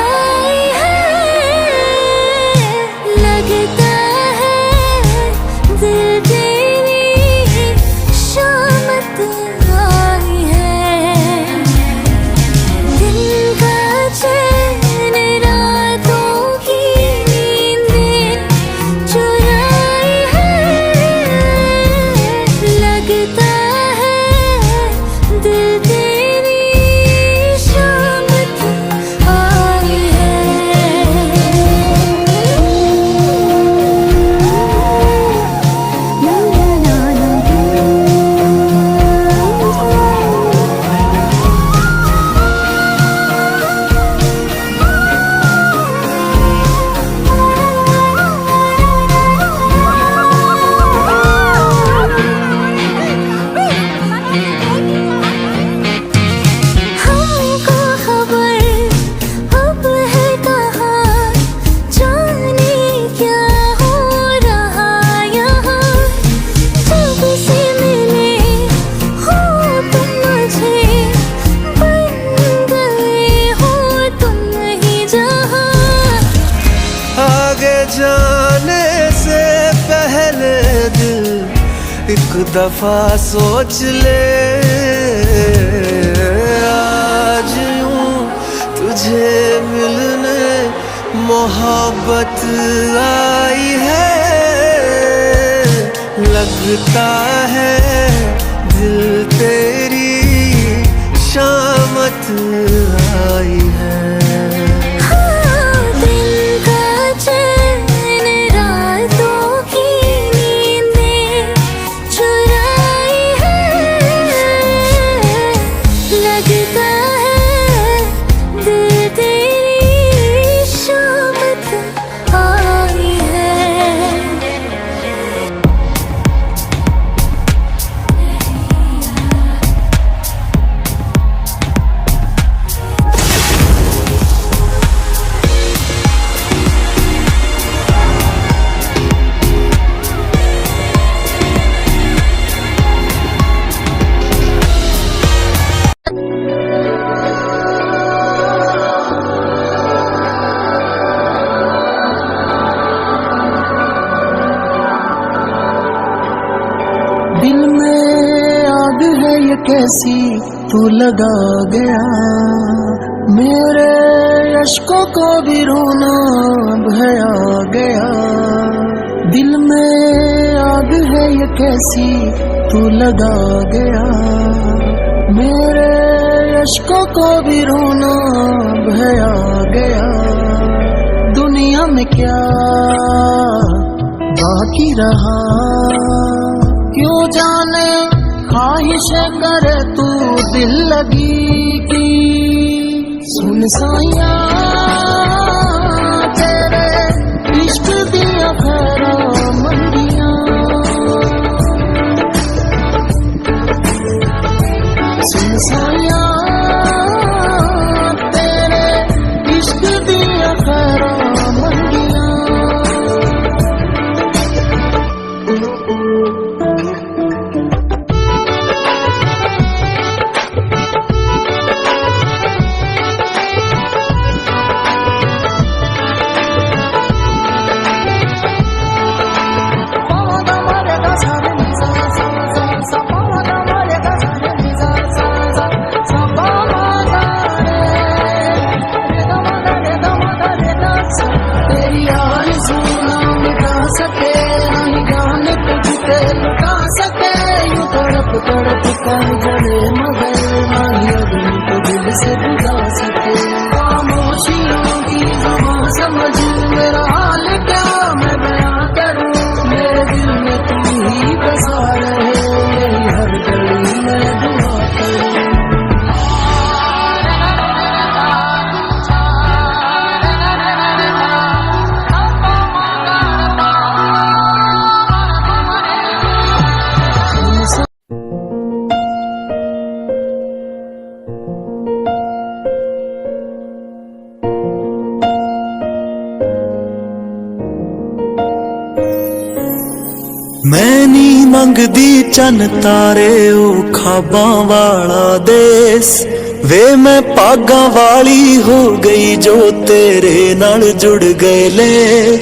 आई है। लगता है दिल तेरी शामत आई है। दिन का चैन रातों की नींदें चुराई है। लगता है दिल तेरी शामत आई हमको खबर अब है कहाँ, जाने क्या हो रहा यहाँ। जब से मिले हो तुम मुझे, बन गए हो तुम ही जहाँ। आगे जाने से पहले दिल एक दफा सोच ले। आज यूं तुझे मिलने मोहब्बत आई है। लगता है दिल तेरी शामत आई है। दिन का चैन रातों की नींदें चुराई है। लगता है दिल तेरी शामत आई है। दिल में आग है ये कैसी तू लगा गया। मेरे अश्कों को भी रोना अब है आ गया। दिल में आग है ये कैसी तू लगा गया। मेरे अश्कों को भी रोना अब है आ गया। दुनिया में क्या बाकी रहा, क्यों जाने ख्वाहिश करे तू दिल लगी की। सुन साइया तेरे इश्क दिया खरा मंदिया। सुन साइया तेरे इश्क दिया खरा मंदिया। तड़प कर जले मगर नहीं दिल को दिल से बुझा सके। खामोशियों की ज़बान समझ मेरा हाल क्या मैं बयां करूं। मेरे दिल में तू ही बसा रहे, यही हर घड़ी में दुआ करूं। मैं नी मंगदी चन तारे ओ खाबां वाला देस। ਵੇ ਮੈਂ ਭਾਗਾਂ ਵਾਲੀ ਹੋ ਗਈ ਜੋ ਤੇਰੇ ਨਾਲ ਜੁੜ ਗਏ ਲੈ।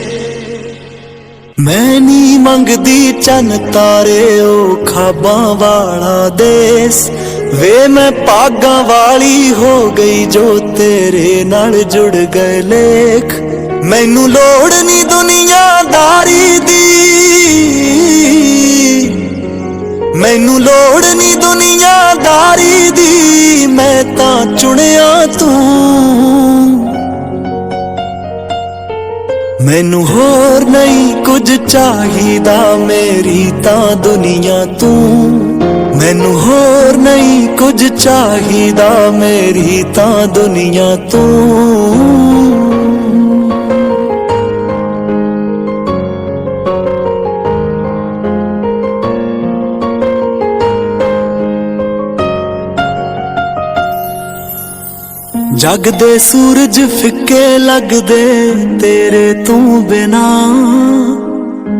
ਮੈਂ ਨਹੀਂ ਮੰਗਦੀ ਚੰਨ ਤਾਰੇ ਉਹ ਖਾਬਾਂ ਵਾਲਾ ਦੇਸ, ਵੇ ਮੈਂ ਭਾਗਾਂ ਵਾਲੀ ਹੋ ਗਈ ਜੋ ਤੇਰੇ ਨਾਲ ਜੁੜ ਗਏ ਲੇਖ। ਮੈਨੂੰ ਲੋੜ ਨਹੀਂ ਦੁਨੀਆਦਾਰੀ ਦੀ, ਮੈਨੂੰ ਲੋੜ ਨਹੀਂ ਦੁਨੀਆਦਾਰੀ ਦੀ, ਮੈਂ ਤਾਂ ਚੁਣਿਆ ਤੂੰ। ਮੈਨੂੰ ਹੋਰ ਨਹੀਂ ਕੁਝ ਚਾਹੀਦਾ, ਮੇਰੀ ਤਾਂ ਦੁਨੀਆ ਤੂੰ। ਮੈਨੂੰ ਹੋਰ ਨਹੀਂ ਕੁਝ ਚਾਹੀਦਾ, ਮੇਰੀ ਤਾਂ ਦੁਨੀਆ ਤੂੰ। ਜਗ ਦੇ ਸੂਰਜ ਫਿੱਕੇ ਲੱਗਦੇ ਤੇਰੇ ਤੂੰ ਬਿਨਾ,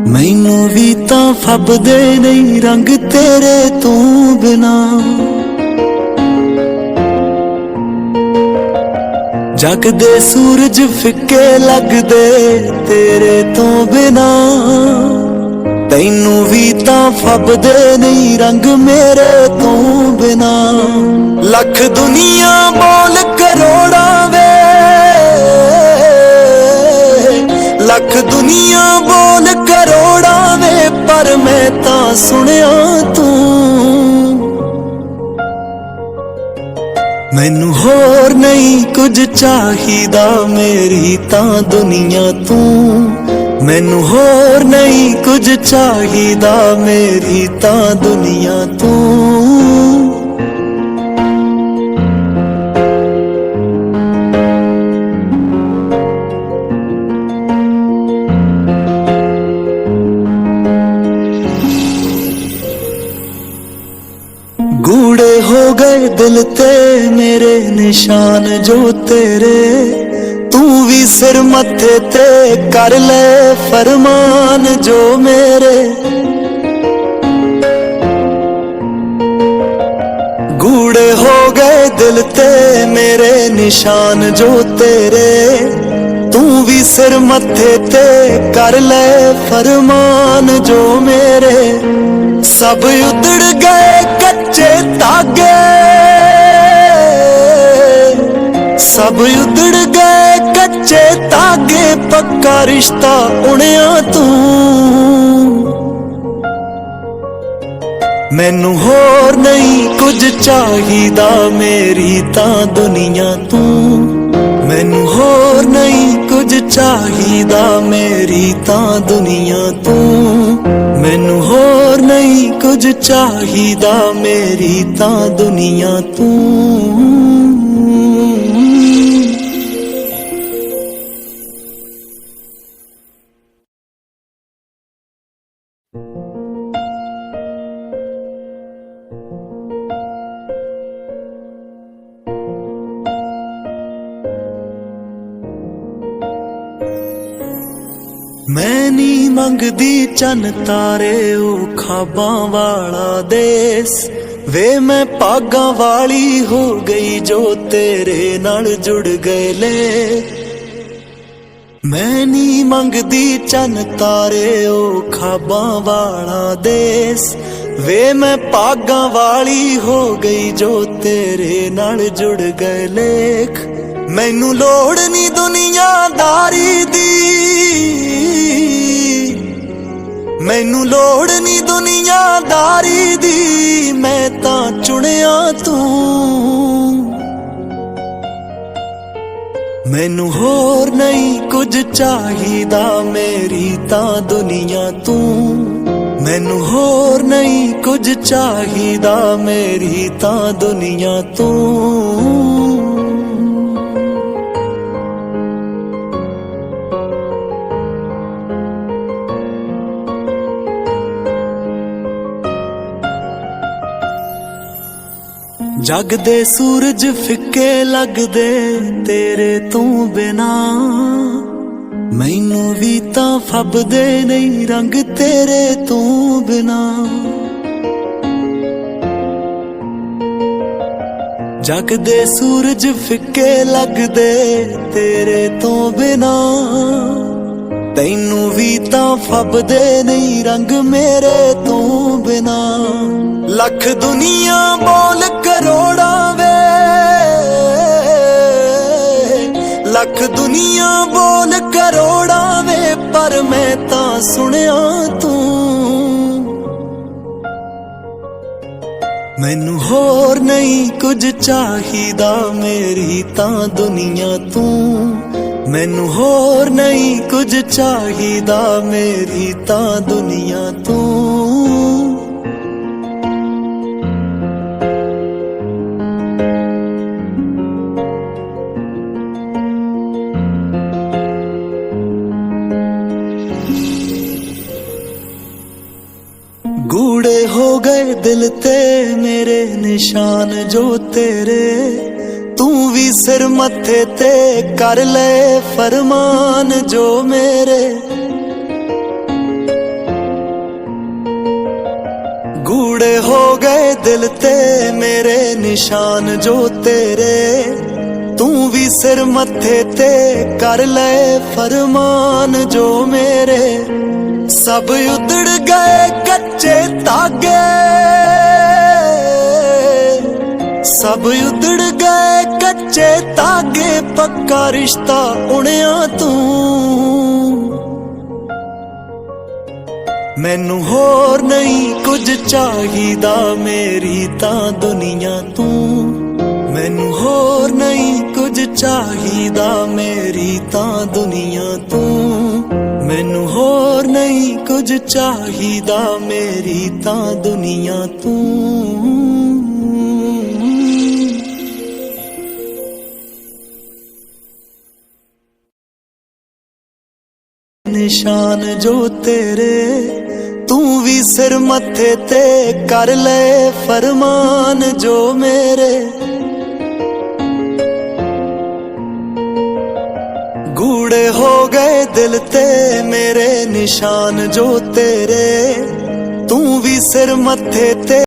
ਮੈਨੂੰ ਵੀ ਤਾਂ ਫੱਬਦੇ ਨਹੀਂ ਰੰਗ ਤੇਰੇ ਤੂੰ ਬਿਨਾ। ਜਗ ਦੇ ਸੂਰਜ ਫਿੱਕੇ ਲੱਗਦੇ ਤੇਰੇ ਤੋਂ ਬਿਨਾ, ਤੈਨੂੰ ਵੀ ਤਾਂ ਫੱਬਦੇ ਨਹੀਂ ਰੰਗ ਮੇਰੇ ਤੋਂ ਬਿਨਾ। ਲੱਖ ਦੁਨੀਆ ਬੋਲ ਕਰੋੜਾਂ ਵੇ, ਲੱਖ ਦੁਨੀਆ ਬੋਲ ਕਰੋੜਾਂ ਵੇ, ਪਰ ਮੈਂ ਤਾਂ ਸੁਣਿਆ ਤੂੰ। ਮੈਨੂੰ ਹੋਰ ਨਹੀਂ ਕੁਝ ਚਾਹੀਦਾ, ਮੇਰੀ ਤਾਂ ਦੁਨੀਆ ਤੂੰ। ਮੈਨੂੰ ਹੋਰ ਨਹੀਂ ਕੁਝ ਚਾਹੀਦਾ, ਮੇਰੀ ਤਾਂ ਦੁਨੀਆ ਤੂੰ। ਗੂੜੇ ਹੋ ਗਏ ਦਿਲ ਤੇ ਮੇਰੇ ਨਿਸ਼ਾਨ ਜੋ ਤੇਰੇ, ਤੂੰ ਵੀ ਸਿਰ ਮੱਥੇ ਤੇ ਕਰ ਲੈ ਫਰਮਾਨ ਜੋ ਮੇਰੇ। ਗੂੜੇ ਹੋ ਗਏ ਦਿਲ ਤੇ ਮੇਰੇ ਨਿਸ਼ਾਨ ਜੋ ਤੇਰੇ, ਤੂੰ ਵੀ ਸਿਰ ਮੱਥੇ ਤੇ ਕਰ ਲੈ ਫਰਮਾਨ ਜੋ ਮੇਰੇ। ਸਭ ਉਧੜ ਗਏ ਕੱਚੇ ਧਾਗੇ, ਸਭ ਉਧੜ ਗਏ ਕੱਚੇ ਧਾਗੇ, ਪੱਕਾ ਰਿਸ਼ਤਾ ਉਣਿਆ ਤੂੰ। ਮੈਨੂੰ ਹੋਰ ਨਹੀਂ ਕੁਝ ਚਾਹੀਦਾ, ਮੇਰੀ ਤਾਂ ਦੁਨੀਆ ਤੂੰ। ਮੈਨੂੰ ਹੋਰ ਨਹੀਂ ਕੁਝ ਚਾਹੀਦਾ, ਮੇਰੀ ਤਾਂ ਦੁਨੀਆ ਤੂੰ। ਮੈਨੂੰ ਹੋਰ ਨਹੀਂ ਕੁਝ ਚਾਹੀਦਾ, ਮੇਰੀ ਤਾਂ ਦੁਨੀਆ ਤੂੰ। ਮੈਂ ਨਹੀਂ ਮੰਗਦੀ ਚੰਨ ਤਾਰੇ ਉਹ ਖਾਬਾਂ ਵਾਲਾ ਦੇਸ, ਵੇ ਮੈਂ ਭਾਗਾਂ ਵਾਲੀ ਹੋ ਗਈ ਜੋ ਤੇਰੇ ਨਾਲ ਜੁੜ ਗਏ ਲੈ। ਮੈਂ ਨਹੀਂ ਮੰਗਦੀ ਚੰਨ ਤਾਰੇ ਉਹ ਖਾਬਾਂ ਵਾਲਾ ਦੇਸ, ਵੇ ਮੈਂ ਭਾਗਾਂ ਵਾਲੀ ਹੋ ਗਈ ਜੋ ਤੇਰੇ ਨਾਲ ਜੁੜ ਗਏ ਲੇਖ। ਮੈਨੂੰ ਲੋੜ ਨਹੀਂ ਦੁਨੀਆਦਾਰੀ ਦੀ, ਮੈਨੂੰ ਲੋੜ ਨਹੀਂ ਦੁਨੀਆਦਾਰੀ ਦੀ, ਮੈਂ ਤਾਂ ਚੁਣਿਆ ਤੂੰ। ਮੈਨੂੰ ਹੋਰ ਨਹੀਂ ਕੁਝ ਚਾਹੀਦਾ, ਮੇਰੀ ਤਾਂ ਦੁਨੀਆ ਤੂੰ। ਮੈਨੂੰ ਹੋਰ ਨਹੀਂ ਕੁਝ ਚਾਹੀਦਾ, ਮੇਰੀ ਤਾਂ ਦੁਨੀਆ ਤੂੰ। ਜਗ ਦੇ ਸੂਰਜ ਫਿੱਕੇ ਲੱਗਦੇ ਤੇਰੇ ਤੂੰ ਬਿਨਾ, ਮੈਨੂੰ ਵੀ ਤਾਂ ਫੱਬਦੇ ਨਹੀਂ ਰੰਗ ਤੇਰੇ ਤੂੰ ਬਿਨਾ। जग दे सूरज फिक्के लगदे तेरे तो बिना, तैनू भी तां फबदे नहीं रंग मेरे तो बिना। लख दुनिया बोल करोड़ा वे, लख दुनिया बोल करोड़ा वे, पर मैं तां सुनिया तू। मैनू होर नहीं कुछ चाहिदा मेरी तां दुनिया तू। मैनू होर नहीं कुछ चाहिदा मेरी तां दुनिया तू। गूढ़े हो गए दिल ते मेरे निशान जो तेरे, तू भी सिर मत्थे ते कर ले फरमान जो मेरे। गूढ़े हो गए दिल ते मेरे निशान जो तेरे, तू भी सिर मत्थे ते कर ले फरमान जो मेरे। सब उधड़ गए कच्चे धागे, सब उधड़ गए कच्चे धागे, पक्का रिश्ता उणिया तू। मैनू होर नहीं कुछ चाहिदा मेरी तां दुनिया तू। मैनू होर नहीं कुछ चाहिदा मेरी तां दुनिया तू। मैनू होर नहीं कुछ चाहिदा मेरी तां दुनिया तू। निशान जो तेरे, तू भी सिर मत्थे ते कर ले फरमान जो मेरे। गूढ़े हो गए दिल ते मेरे निशान जो तेरे, तू भी सिर मत्थे ते